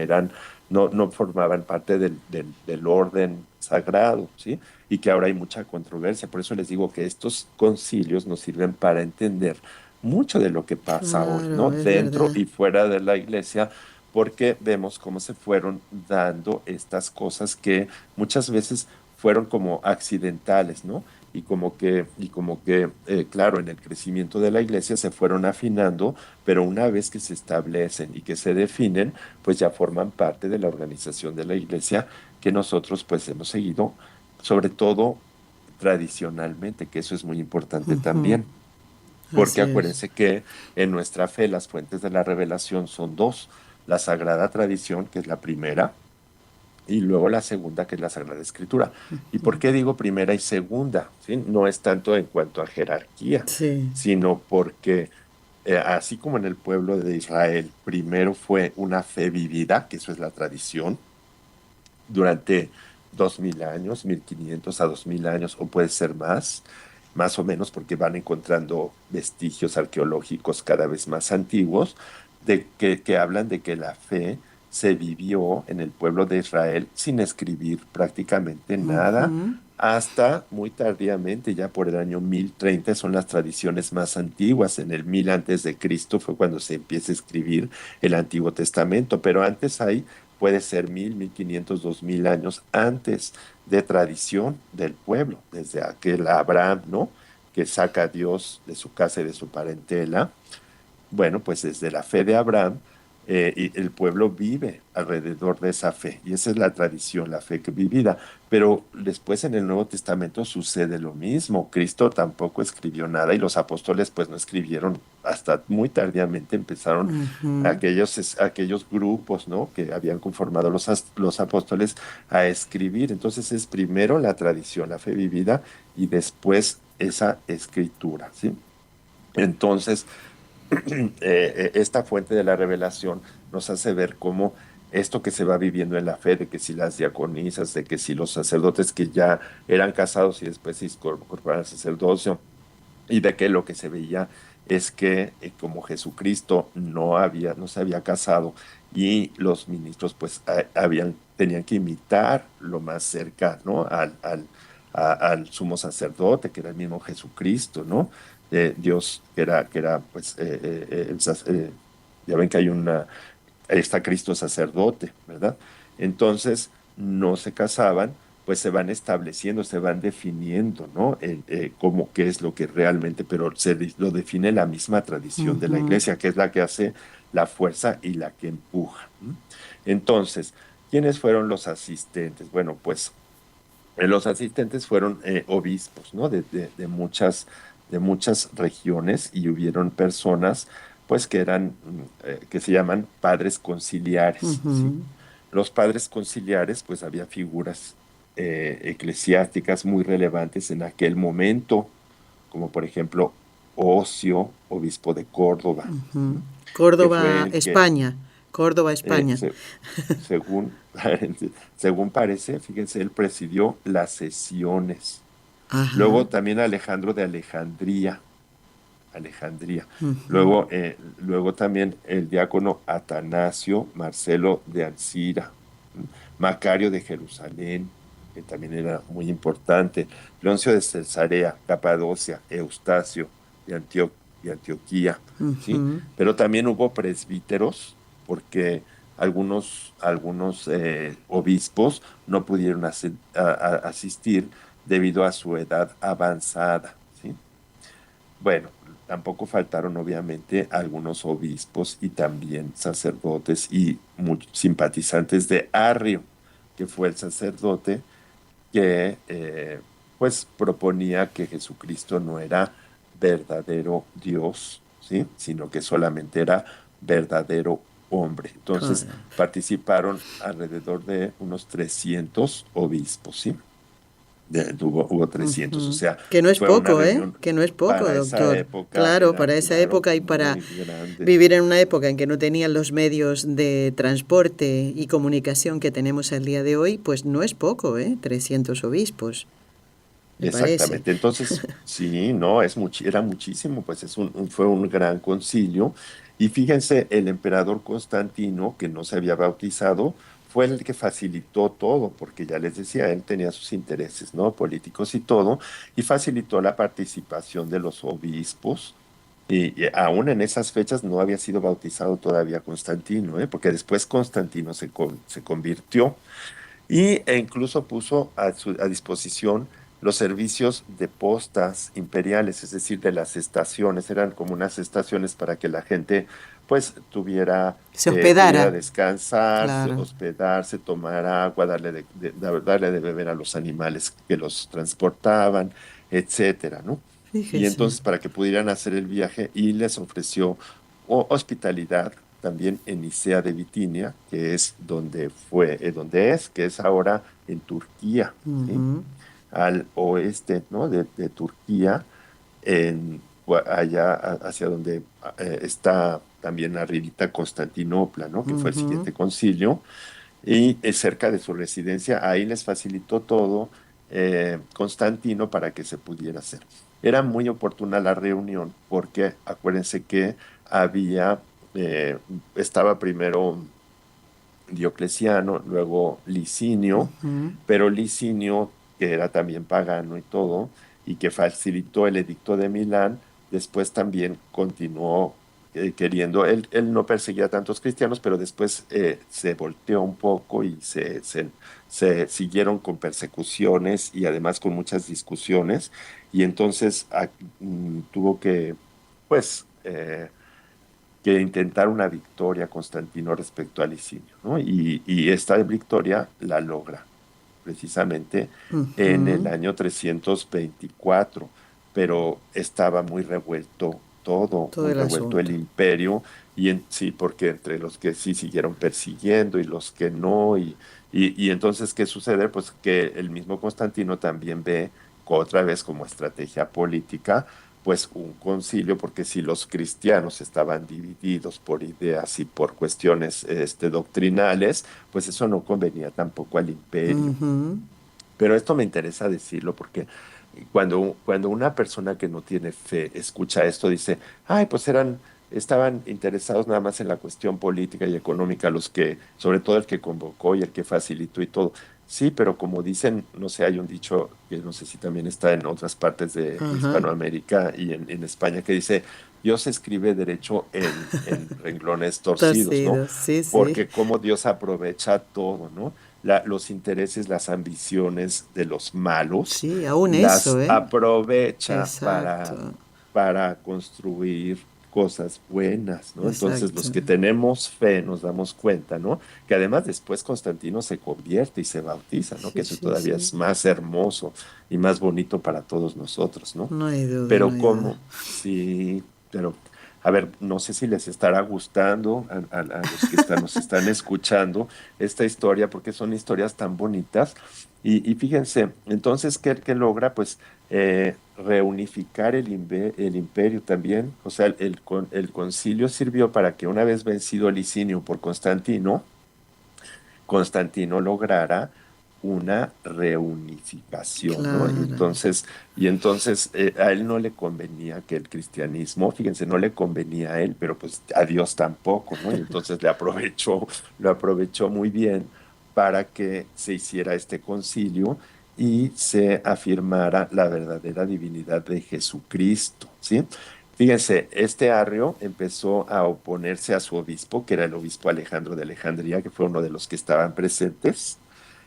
formaban parte del orden sagrado, ¿sí? Y que ahora hay mucha controversia. Por eso les digo que estos concilios nos sirven para entender mucho de lo que pasa hoy, ¿no? Claro, es Dentro verdad. y fuera de la iglesia, porque vemos cómo se fueron dando estas cosas que muchas veces fueron como accidentales, ¿no? Claro, en el crecimiento de la iglesia se fueron afinando, pero una vez que se establecen y que se definen, pues ya forman parte de la organización de la iglesia que nosotros pues hemos seguido, sobre todo tradicionalmente, que eso es muy importante Ujú. también. Porque Así es. acuérdense que en nuestra fe las fuentes de la revelación son dos, la Sagrada Tradición, que es la primera, y luego la segunda, que es la Sagrada Escritura. ¿Y por qué digo primera y segunda? ¿Sí? No es tanto en cuanto a jerarquía, Sí. sino porque así como en el pueblo de Israel, primero fue una fe vivida, que eso es la tradición, durante 2000 años, 1500 a 2000 años, o puede ser más o menos, porque van encontrando vestigios arqueológicos cada vez más antiguos, que hablan de que la fe se vivió en el pueblo de Israel sin escribir prácticamente nada. Ujú. Hasta muy tardíamente, ya por el año 1030, son las tradiciones más antiguas. En el 1000 antes de Cristo fue cuando se empieza a escribir el Antiguo Testamento, pero antes puede ser 1500, 2000 años antes de tradición del pueblo, desde aquel Abraham, ¿no? Que saca a Dios de su casa y de su parentela. Bueno, pues desde la fe de Abraham, y el pueblo vive alrededor de esa fe, y esa es la tradición, la fe que vivida. Pero después en el Nuevo Testamento sucede lo mismo. Cristo tampoco escribió nada y los apóstoles pues no escribieron hasta muy tardíamente empezaron Ujú. aquellos grupos, ¿no? Que habían conformado los apóstoles a escribir. Entonces es primero la tradición, la fe vivida y después esa escritura, ¿sí? Entonces, esta fuente de la revelación nos hace ver cómo esto que se va viviendo en la fe, de que si las diaconisas, de que si los sacerdotes que ya eran casados y después se incorporaron al sacerdocio, y de que lo que se veía es que como Jesucristo no se había casado y los ministros pues tenían que imitar lo más cerca, ¿no? Al sumo sacerdote, que era el mismo Jesucristo, ¿no? Dios, que era pues, ya ven que ahí está Cristo sacerdote, ¿verdad? Entonces, no se casaban, pues se van estableciendo, se van definiendo, ¿no? Cómo, qué es lo que realmente, pero lo define la misma tradición de la Ujú. iglesia, que es la que hace la fuerza y la que empuja. ¿M? Entonces, ¿quiénes fueron los asistentes? Bueno, pues los asistentes fueron obispos, ¿no? De muchas regiones y hubieron personas, pues, que se llaman padres conciliares, ¿sí? Ujú. Los padres conciliares, pues, había figuras eclesiásticas muy relevantes en aquel momento, como por ejemplo Ocio, obispo de Córdoba, Ujú. ¿m? Que fue Córdoba, el que España. Córdoba, eh, España. se- según, según parece, fíjense, él presidió las sesiones. Ajá. Luego también Alejandro de Alejandría. Ujú. Luego también el diácono Atanasio Marcelo de Ancira, ¿m? Macario de Jerusalén, que también era muy importante, Leoncio de Cesarea, Capadocia, Eustacio de Antioquía, ¿sí? Ujú. Pero también hubo presbíteros, porque algunos obispos no pudieron asistir debido a su edad avanzada, ¿sí? Bueno, tampoco faltaron obviamente algunos obispos y también sacerdotes y simpatizantes de Arrio, que fue el sacerdote que pues proponía que Jesucristo no era verdadero Dios, ¿sí? Sino que solamente era verdadero hombre. Entonces Claro. participaron alrededor de unos 300 obispos, ¿sí? Hubo 300, o Ujú. sea, Que no es fue una poco, ¿eh? reunión Que no es poco, para esa doctor. época, Claro, era, para esa claro, época y para muy grande. vivir en una época en que no tenían los medios de transporte y comunicación que tenemos al día de hoy, pues no es poco, ¿eh? 300 obispos, me parece. Exactamente. Entonces, sí, no, era muchísimo, pues fue un gran concilio. Y fíjense, el emperador Constantino, que no se había bautizado, fue el que facilitó todo, porque ya les decía, él tenía sus intereses, ¿no? Políticos y todo, y facilitó la participación de los obispos. Y aún en esas fechas no había sido bautizado todavía Constantino, ¿eh? Porque después Constantino se convirtió e incluso puso a disposición los servicios de postas imperiales, es decir, de las estaciones. Eran como unas estaciones para que la gente pues Se pudiera hospedara, descansarse, claro. hospedarse, tomar agua, darle de beber a los animales que los transportaban, etcétera, ¿no? Y Fíjese. entonces para que pudieran hacer el viaje y les ofreció hospitalidad también en Nicea de Bitinia, que es que es ahora en Turquía, ¿sí? Ujú. Al oeste, ¿no? de Turquía, allá hacia donde está también arribita Constantinopla, ¿no? Que fue el Ujú. siguiente concilio, y cerca de su residencia, ahí les facilitó todo Constantino para que se pudiera hacer. Era muy oportuna la reunión porque acuérdense que había, estaba primero Diocleciano, luego Licinio, Ujú. pero Licinio, que era también pagano y todo, y que facilitó el edicto de Milán, después también continuó queriendo, él no perseguía a tantos cristianos, pero después se volteó un poco y se siguieron con persecuciones y además con muchas discusiones, y entonces tuvo que, pues, que intentar una victoria Constantino respecto a Licinio, ¿no? Y esta victoria la logra precisamente en el Ujú. año 324, pero estaba muy revuelto todo, Todo muy el revuelto el asunto. imperio, sí, porque entre los que sí siguieron persiguiendo y los que no, y entonces, ¿qué sucede? Pues que el mismo Constantino también ve otra vez como estrategia política, pues un concilio, porque si los cristianos estaban divididos por ideas y por cuestiones doctrinales, pues eso no convenía tampoco al imperio. Ujú. Pero esto me interesa decirlo porque cuando una persona que no tiene fe escucha esto, dice, ay, pues estaban interesados nada más en la cuestión política y económica, los que, sobre todo el que convocó y el que facilitó y todo. Sí, pero como dicen, no sé, hay un dicho que no sé si también está en otras partes de Ajá. Hispanoamérica y en España, que dice, Dios escribe derecho en renglones torcidos, ¿no? Torcidos, sí, sí. Porque como Dios aprovecha todo, ¿no? Los intereses, las ambiciones de los malos, Sí, aún eso, las ¿eh? aprovecha Exacto, para construir cosas buenas, ¿no? Entonces, exacto. los que tenemos fe nos damos cuenta, ¿no? Que además después Constantino se convierte y se bautiza, ¿no? Que Sí, eso sí, todavía sí. es más hermoso y más bonito para todos nosotros, ¿no? No hay duda, no Pero hay duda. ¿cómo? Sí, pero a ver, no sé si les estará gustando a los que nos están escuchando esta historia, porque son historias tan bonitas. Y fíjense, entonces, ¿qué logra? Pues reunificar el imperio también. O sea, el concilio sirvió para que una vez vencido Licinio por Constantino, Constantino lograra una reunificación, ¿no? Claro. Y entonces a él no le convenía que el cristianismo, fíjense, no le convenía a él, pero pues a Dios tampoco, ¿no? Y entonces lo aprovechó muy bien para que se hiciera este concilio y se afirmara la verdadera divinidad de Jesucristo, ¿sí? Fíjense, este Arrio empezó a oponerse a su obispo, que era el obispo Alejandro de Alejandría, que fue uno de los que estaban presentes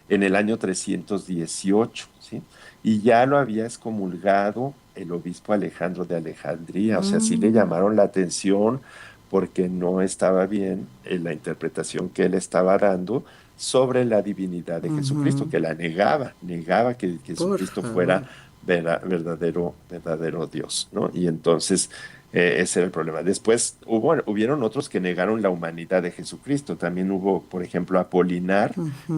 en el año 318, ¿sí? Y ya lo había excomulgado el obispo Alejandro de Alejandría, o sea, sí le Mm, llamaron la atención porque no estaba bien en la interpretación que él estaba dando sobre la divinidad de Jesucristo, ujú. que la negaba que Por Jesucristo favor. fuera verdadero Dios, ¿no? Y entonces ese era el problema. Después hubieron otros que negaron la humanidad de Jesucristo. También hubo, por ejemplo, Apolinar Ujú.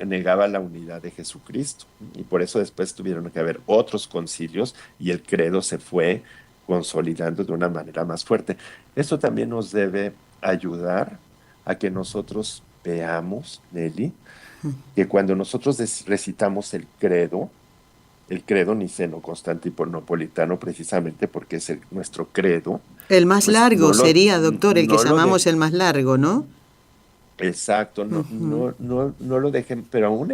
negaba la unidad de Jesucristo. Y por eso después tuvieron que haber otros concilios y el credo se fue consolidando de una manera más fuerte. Esto también nos debe ayudar a que nosotros veamos, Nelly, que cuando nosotros recitamos el credo niceno-constantinopolitano, precisamente porque es nuestro credo, El más pues largo sería, doctor, el que no lo llamamos el más largo, ¿no? exacto, Ujú. no lo dejen, pero aún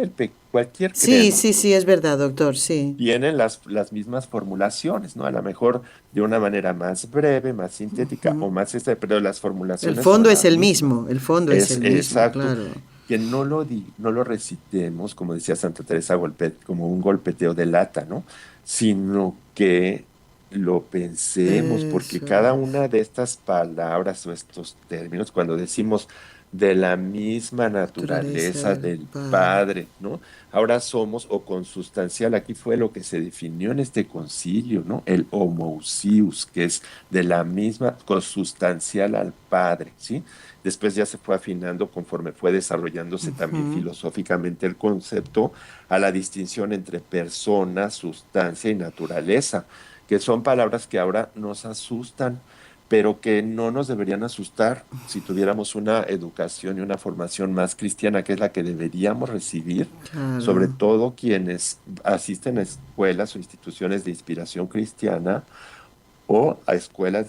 cualquier Sí, credo sí, sí, es verdad, doctor, sí. tiene las mismas formulaciones, ¿no? A lo mejor de una manera más breve, más sintética o más pero las El formulaciones fondo son es las el mismas. mismo, el fondo es Es el mismo, exacto, claro. que no lo recitemos, como decía Santa Teresa, como un golpeteo de lata, ¿no? Sino que lo pensemos, porque Eso cada es. una de estas palabras o estos términos, cuando decimos de la misma Naturaleza naturaleza del del Padre. Padre, ¿no? Ahora somos o consustancial, aquí fue lo que se definió en este concilio, ¿no? El homoousius, que es de la misma, consustancial al Padre, ¿sí? Después ya se fue afinando conforme fue desarrollándose también Ujú. filosóficamente el concepto a la distinción entre persona, sustancia y naturaleza, que son palabras que ahora nos asustan, pero que no nos deberían asustar si tuviéramos una educación y una formación más cristiana, que es la que deberíamos recibir, sobre Claro. todo quienes asisten a escuelas o instituciones de inspiración cristiana o a escuelas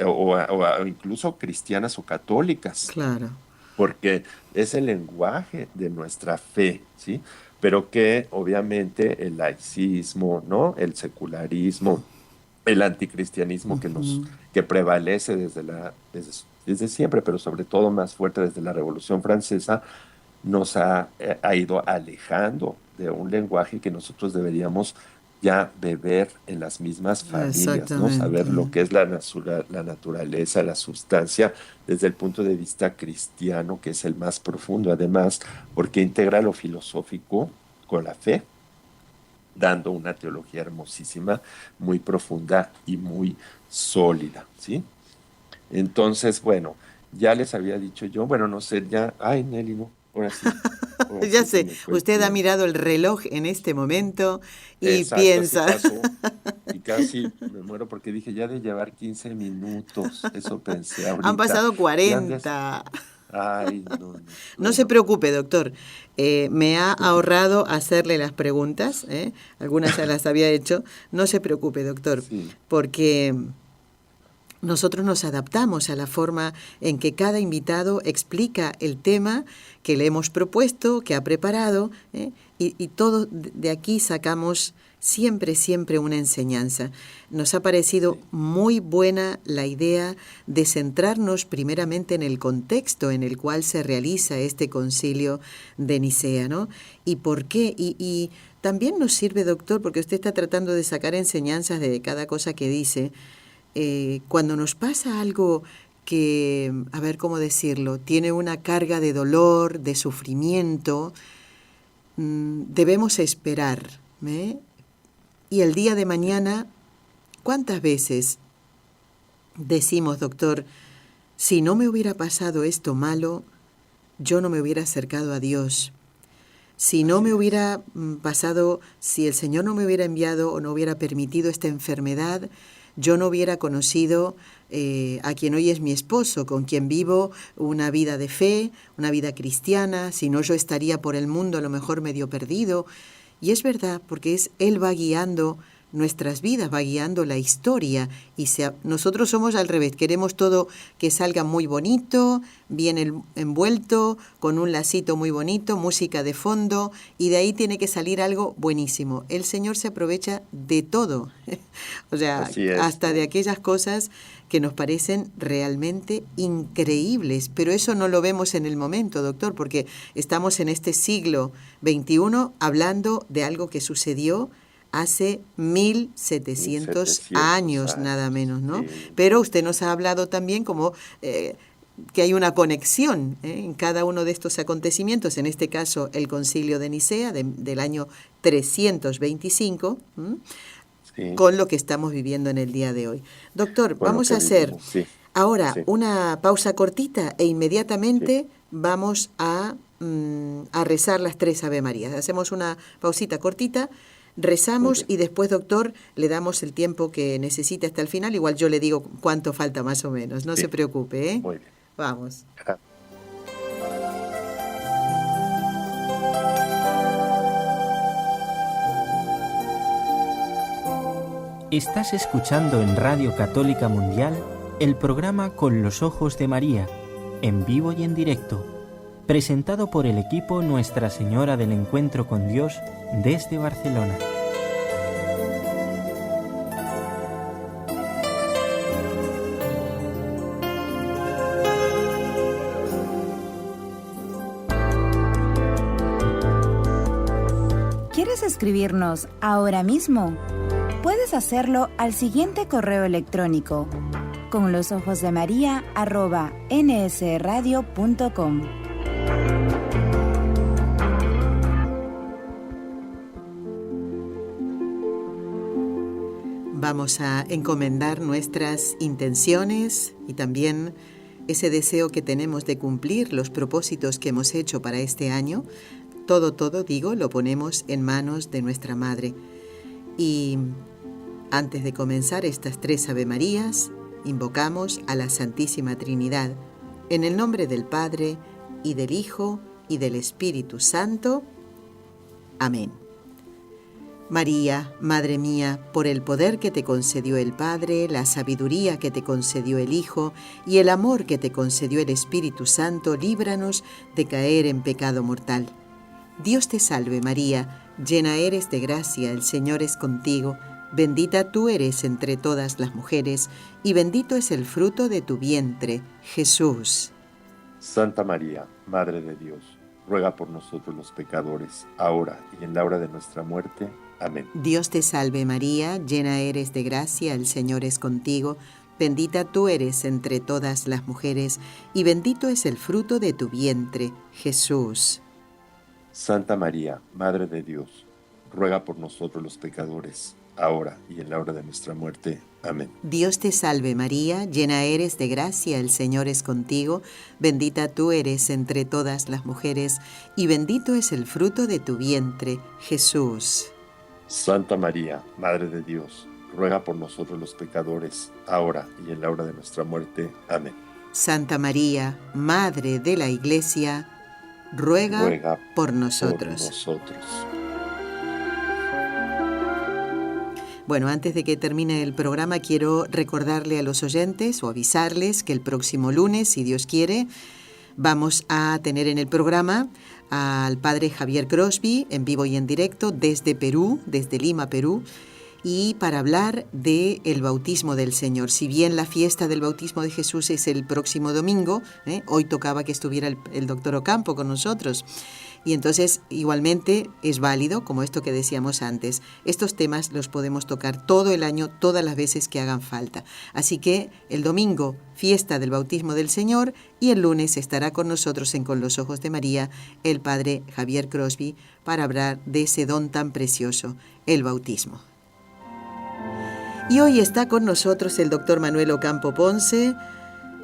o incluso cristianas o católicas, Claro. porque es el lenguaje de nuestra fe, ¿sí? Pero que obviamente el laicismo, ¿no? El secularismo, el anticristianismo que prevalece desde siempre, pero sobre todo más fuerte desde la Revolución Francesa, ha ido alejando de un lenguaje que nosotros deberíamos ya beber en las mismas familias, ¿no? Exactamente. Saber lo que es la naturaleza, la sustancia, desde el punto de vista cristiano, que es el más profundo, además, porque integra lo filosófico con la fe, dando una teología hermosísima, muy profunda y muy sólida, ¿sí? Entonces, bueno, ya les había dicho yo, bueno, no sé, ya, ay, Nelly, no, ahora Ya sí se sé, me fue el usted ha tiempo. mirado el reloj en este momento y Exacto, así piensa, pasó. Y casi me muero porque dije, ya de llevar 15 minutos, eso pensé han ahorita. pasado Y andes, 40. ay, no, no, No se bueno, preocupe, doctor. Me ha ahorrado hacerle las preguntas, ¿eh? Algunas ya las había hecho. No se preocupe, doctor, sí, porque nosotros nos adaptamos a la forma en que cada invitado explica el tema que le hemos propuesto, que ha preparado, ¿eh? Y todo de aquí sacamos siempre, siempre una enseñanza. Nos ha parecido sí, muy buena la idea de centrarnos primeramente en el contexto en el cual se realiza este concilio de Nicea, ¿no? ¿Y por qué? Y también nos sirve, doctor, porque usted está tratando de sacar enseñanzas de cada cosa que dice. Cuando nos pasa algo que, a ver cómo decirlo, tiene una carga de dolor, de sufrimiento, debemos esperar. ¿Eh? Y el día de sí, mañana, ¿cuántas veces decimos, doctor, si no me hubiera pasado esto malo, yo no me hubiera acercado a Dios? Si no así me es. hubiera pasado, si el Señor no me hubiera enviado o no hubiera permitido esta enfermedad, yo no hubiera conocido a quien hoy es mi esposo, con quien vivo una vida de fe, una vida cristiana, si no yo estaría por el mundo a lo mejor medio perdido. Y es verdad, porque Él va guiando nuestras vidas, va guiando la historia y nosotros somos al revés, queremos todo que salga muy bonito, bien envuelto, con un lacito muy bonito, música de fondo y de ahí tiene que salir algo buenísimo. El Señor se aprovecha de todo, o sea, Así es, hasta de ¿no? aquellas cosas que nos parecen realmente increíbles, pero eso no lo vemos en el momento, doctor, porque estamos en este siglo XXI hablando de algo que sucedió hace 1700 1700 años, nada años, menos, ¿no? sí, Pero usted nos ha hablado también como que hay una conexión en cada uno de estos acontecimientos, en este caso el concilio de Nicea del año 325, sí, con lo que estamos viviendo en el día de hoy. Doctor, con lo vamos que a hacer vivimos, sí, ahora sí, una pausa cortita e sí, inmediatamente vamos a rezar las 3 Ave Marías. Hacemos una pausita cortita, muy rezamos bien, y después, doctor, le damos el tiempo que necesite hasta el final. Igual yo le digo cuánto falta más o menos, no se sí, preocupe, ¿eh? muy bien. Vamos. Estás escuchando en Radio Católica Mundial el programa Con los Ojos de María, en vivo y en directo, presentado por el equipo Nuestra Señora del Encuentro con Dios desde Barcelona. ¿Quieres escribirnos ahora mismo? Puedes hacerlo al siguiente correo electrónico: conlosojosdemaria@nsradio.com. Vamos a encomendar nuestras intenciones y también ese deseo que tenemos de cumplir los propósitos que hemos hecho para este año. Todo, digo, lo ponemos en manos de nuestra Madre. Y antes de comenzar estas 3 Ave Marías, invocamos a la Santísima Trinidad, en el nombre del Padre, y del Hijo, y del Espíritu Santo. Amén. María, Madre mía, por el poder que te concedió el Padre, la sabiduría que te concedió el Hijo y el amor que te concedió el Espíritu Santo, líbranos de caer en pecado mortal. Dios te salve María, llena eres de gracia, el Señor es contigo, bendita tú eres entre todas las mujeres, y bendito es el fruto de tu vientre, Jesús. Santa María, Madre de Dios, ruega por nosotros los pecadores, ahora y en la hora de nuestra muerte. Amén. Dios te salve María, llena eres de gracia, el Señor es contigo. Bendita tú eres entre todas las mujeres, y bendito es el fruto de tu vientre, Jesús. Santa María, Madre de Dios, ruega por nosotros los pecadores, ahora y en la hora de nuestra muerte. Amén. Dios te salve María, llena eres de gracia, el Señor es contigo. Bendita tú eres entre todas las mujeres, y bendito es el fruto de tu vientre, Jesús. Santa María, Madre de Dios, ruega por nosotros los pecadores, ahora y en la hora de nuestra muerte. Amén. Santa María, Madre de la Iglesia, ruega por nosotros. Bueno, antes de que termine el programa, quiero recordarle a los oyentes o avisarles que el próximo lunes, si Dios quiere, vamos a tener en el programa al padre Javier Crosby, en vivo y en directo, desde Perú, desde Lima, Perú, y para hablar del bautismo del Señor. Si bien la fiesta del bautismo de Jesús es el próximo domingo, hoy tocaba que estuviera el doctor Ocampo con nosotros. Y entonces igualmente es válido, como esto que decíamos antes, estos temas los podemos tocar todo el año, todas las veces que hagan falta. Así que el domingo, fiesta del bautismo del Señor, y el lunes estará con nosotros en Con los Ojos de María el padre Javier Crosby para hablar de ese don tan precioso, el bautismo. Y hoy está con nosotros el doctor Manuel Ocampo Ponce,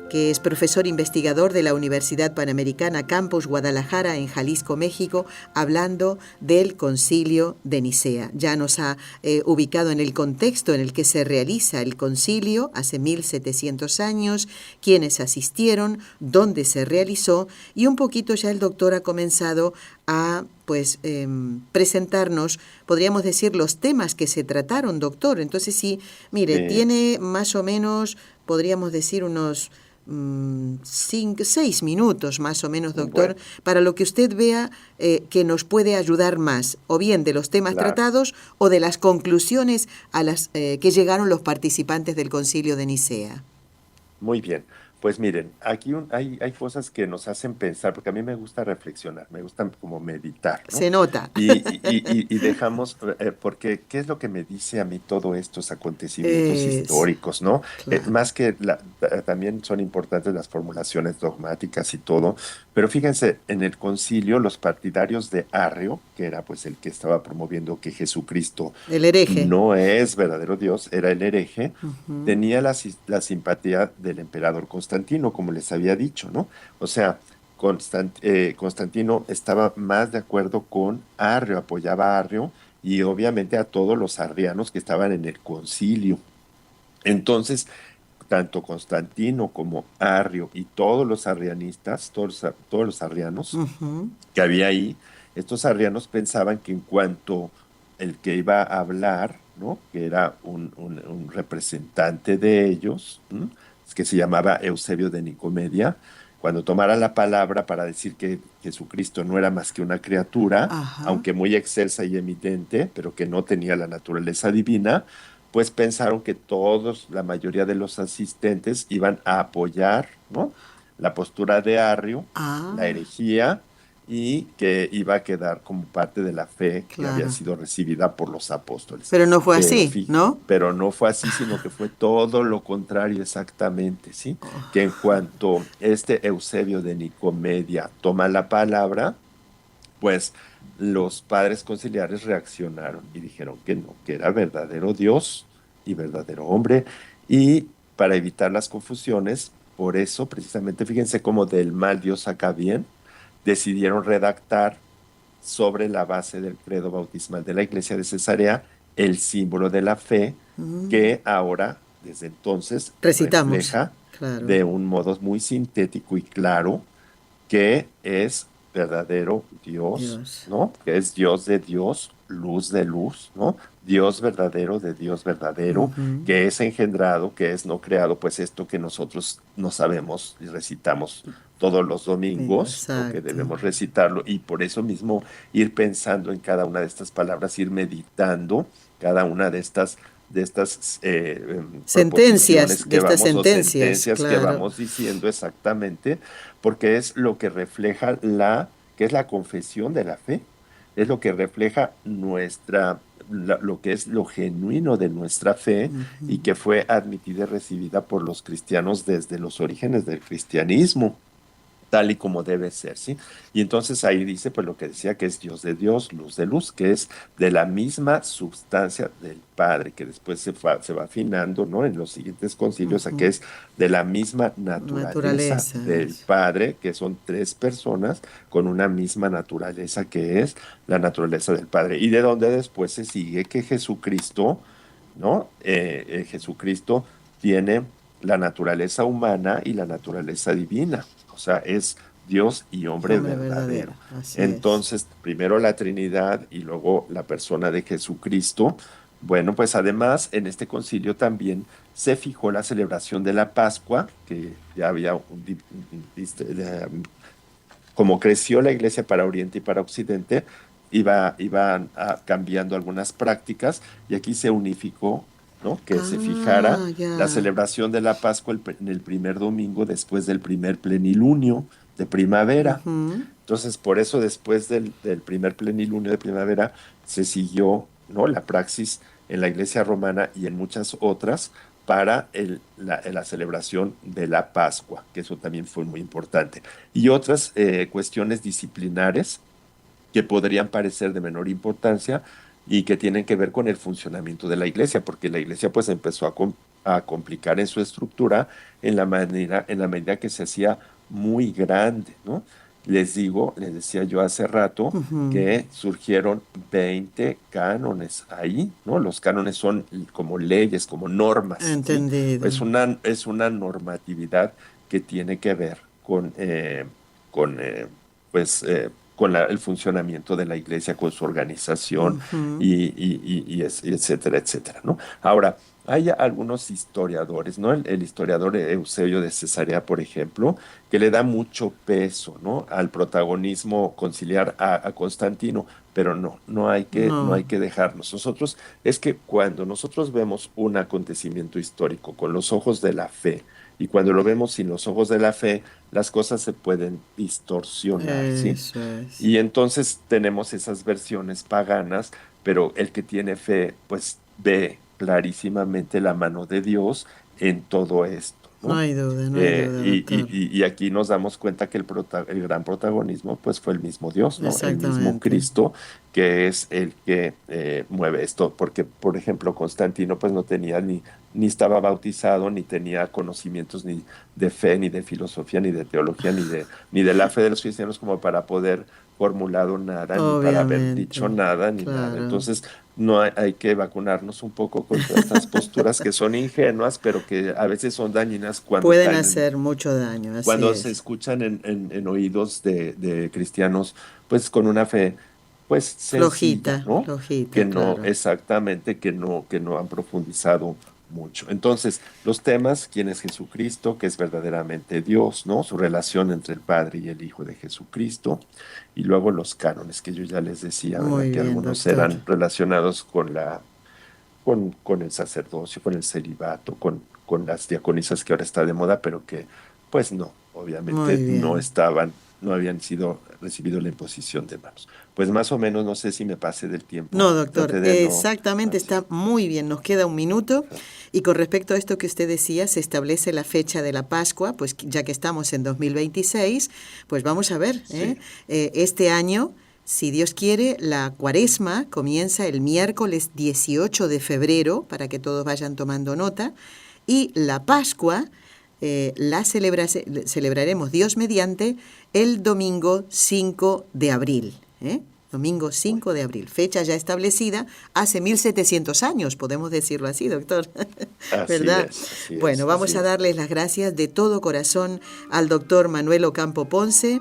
que es profesor investigador de la Universidad Panamericana Campus Guadalajara en Jalisco, México, hablando del Concilio de Nicea. Ya nos ha ubicado en el contexto en el que se realiza el concilio hace 1700 años, quiénes asistieron, dónde se realizó, y un poquito ya el doctor ha comenzado a presentarnos, podríamos decir, los temas que se trataron, doctor. Entonces sí, mire, tiene más o menos, podríamos decir, unos 6 minutos más o menos, doctor, bueno, para lo que usted vea que nos puede ayudar más, o bien de los temas tratados o de las conclusiones a las que llegaron los participantes del Concilio de Nicea. Muy bien. Pues miren, aquí hay cosas que nos hacen pensar, porque a mí me gusta reflexionar, me gusta como meditar, ¿no? Se nota. Y dejamos, porque ¿qué es lo que me dice a mí todos estos acontecimientos históricos, ¿no? Claro. Más que también son importantes las formulaciones dogmáticas y todo, pero fíjense, en el concilio los partidarios de Arrio, que era pues el que estaba promoviendo que Jesucristo el hereje no es verdadero Dios, era el hereje, tenía la simpatía del emperador Constantino, como les había dicho, ¿no? O sea, Constantino estaba más de acuerdo con Arrio, apoyaba a Arrio y obviamente a todos los arrianos que estaban en el concilio. Entonces, tanto Constantino como Arrio y todos los arrianistas, todos los arrianos que había ahí, estos arrianos pensaban que en cuanto el que iba a hablar, ¿no? Que era un representante de ellos, ¿no? Que se llamaba Eusebio de Nicomedia, cuando tomara la palabra para decir que Jesucristo no era más que una criatura, aunque muy excelsa y emitente, pero que no tenía la naturaleza divina, pues pensaron que todos, la mayoría de los asistentes iban a apoyar, ¿no? La postura de Arrio, la herejía, y que iba a quedar como parte de la fe que había sido recibida por los apóstoles. Pero no fue así, ¿no? Pero no fue así, sino que fue todo lo contrario exactamente, ¿sí? Que en cuanto Eusebio de Nicomedia toma la palabra, pues los padres conciliares reaccionaron y dijeron que no, que era verdadero Dios y verdadero hombre, y para evitar las confusiones, por eso precisamente, fíjense cómo del mal Dios saca bien, decidieron redactar sobre la base del credo bautismal de la Iglesia de Cesarea el símbolo de la fe que ahora, desde entonces, recitamos, refleja de un modo muy sintético y claro que es verdadero Dios, ¿no? Que es Dios de Dios, luz de luz, ¿no? Dios verdadero de Dios verdadero, que es engendrado, que es no creado, pues esto que nosotros no sabemos y recitamos todos los domingos, ¿no? Que debemos recitarlo, y por eso mismo ir pensando en cada una de estas palabras, ir meditando cada una de estas sentencias, sentencias que vamos diciendo exactamente, porque es lo que refleja que es la confesión de la fe, es lo que refleja nuestra lo que es lo genuino de nuestra fe y que fue admitida y recibida por los cristianos desde los orígenes del cristianismo, tal y como debe ser, ¿sí? Y entonces ahí dice, pues lo que decía, que es Dios de Dios, luz de luz, que es de la misma sustancia del Padre, que después se va afinando, ¿no? En los siguientes concilios, a que es de la misma naturaleza del Padre, que son tres personas con una misma naturaleza, que es la naturaleza del Padre. Y de donde después se sigue que Jesucristo, ¿no? Jesucristo tiene la naturaleza humana y la naturaleza divina. O sea, es Dios y hombre verdadero. Entonces, primero la Trinidad y luego la persona de Jesucristo. Bueno, pues además en este concilio también se fijó la celebración de la Pascua, que ya había como creció la iglesia para Oriente y para Occidente, iban cambiando algunas prácticas y aquí se unificó, ¿no? Que se fijara la celebración de la Pascua en el primer domingo después del primer plenilunio de primavera. Entonces, por eso después del primer plenilunio de primavera se siguió, ¿no? La praxis en la iglesia romana y en muchas otras para la celebración de la Pascua, que eso también fue muy importante. Y otras cuestiones disciplinares que podrían parecer de menor importancia y que tienen que ver con el funcionamiento de la iglesia, porque la iglesia pues empezó a complicar en su estructura en la medida que se hacía muy grande, ¿no? Les decía yo hace rato que surgieron 20 cánones ahí, ¿no? Los cánones son como leyes, como normas. Entendido. ¿Sí? Es una normatividad que tiene que ver con el funcionamiento de la iglesia, con su organización y etcétera, etcétera, ¿no? Ahora, hay algunos historiadores, ¿no? El historiador Eusebio de Cesarea, por ejemplo, que le da mucho peso, ¿no? Al protagonismo conciliar a Constantino, pero no hay que dejarnos. Es que cuando nosotros vemos un acontecimiento histórico con los ojos de la fe, y cuando lo vemos sin los ojos de la fe, las cosas se pueden distorsionar, ¿sí? Eso es. Y entonces tenemos esas versiones paganas, pero el que tiene fe, pues ve clarísimamente la mano de Dios en todo esto, ¿no? No hay duda, doctor. Y aquí nos damos cuenta que el gran protagonismo, pues fue el mismo Dios, ¿no? El mismo Cristo, que es el que mueve esto, porque, por ejemplo, Constantino, pues no tenía ni estaba bautizado, ni tenía conocimientos ni de fe, ni de filosofía, ni de teología, ni de la fe de los cristianos como para poder formulado nada, ni para haber dicho nada, ni nada. Entonces, no hay que vacunarnos un poco contra estas posturas que son ingenuas, pero que a veces son dañinas cuando pueden hacer mucho daño. Cuando se escuchan en oídos de cristianos, pues con una fe, pues sencilla, ¿no? Flojita, que no, exactamente, que no han profundizado mucho. Entonces, los temas, quién es Jesucristo, que es verdaderamente Dios, ¿no? Su relación entre el Padre y el Hijo de Jesucristo, y luego los cánones, que yo ya les decía, ¿verdad? Que algunos eran relacionados con el sacerdocio, con el celibato, con las diaconisas que ahora está de moda, pero que, pues no, obviamente no habían recibido la imposición de manos. Pues más o menos, no sé si me pasé del tiempo. No, doctor, exactamente, está muy bien, nos queda un minuto. Y con respecto a esto que usted decía, se establece la fecha de la Pascua, pues ya que estamos en 2026, pues vamos a ver, este año, si Dios quiere, la Cuaresma comienza el miércoles 18 de febrero, para que todos vayan tomando nota, y la Pascua la celebraremos, Dios mediante, el domingo 5 de abril. Domingo 5 de abril, fecha ya establecida hace 1700 años, podemos decirlo así, doctor. ¿Verdad? Bueno, vamos a darles las gracias de todo corazón al doctor Manuel Ocampo Ponce,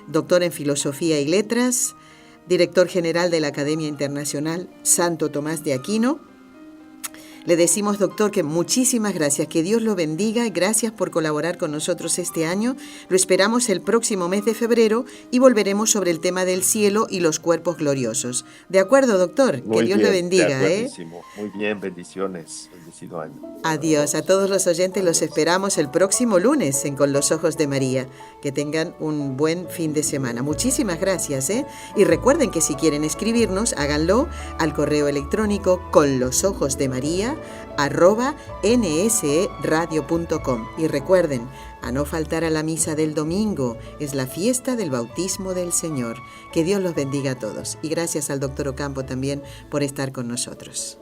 doctor en Filosofía y Letras, director general de la Academia Internacional Santo Tomás de Aquino, Le decimos, doctor, que muchísimas gracias, que Dios lo bendiga y gracias por colaborar con nosotros este año. Lo esperamos el próximo mes de febrero y volveremos sobre el tema del cielo y los cuerpos gloriosos. ¿De acuerdo, doctor? Muy que Dios bien, le bendiga. Muy bien, bendiciones. Bendecido año. Adiós. A todos los oyentes los esperamos el próximo lunes en Con los Ojos de María. Que tengan un buen fin de semana. Muchísimas gracias. Y recuerden que si quieren escribirnos, háganlo al correo electrónico conlosojosdemaria@nseradio.com. Y recuerden, a no faltar a la misa del domingo, es la fiesta del bautismo del Señor. Que Dios los bendiga a todos. Y gracias al doctor Ocampo también por estar con nosotros.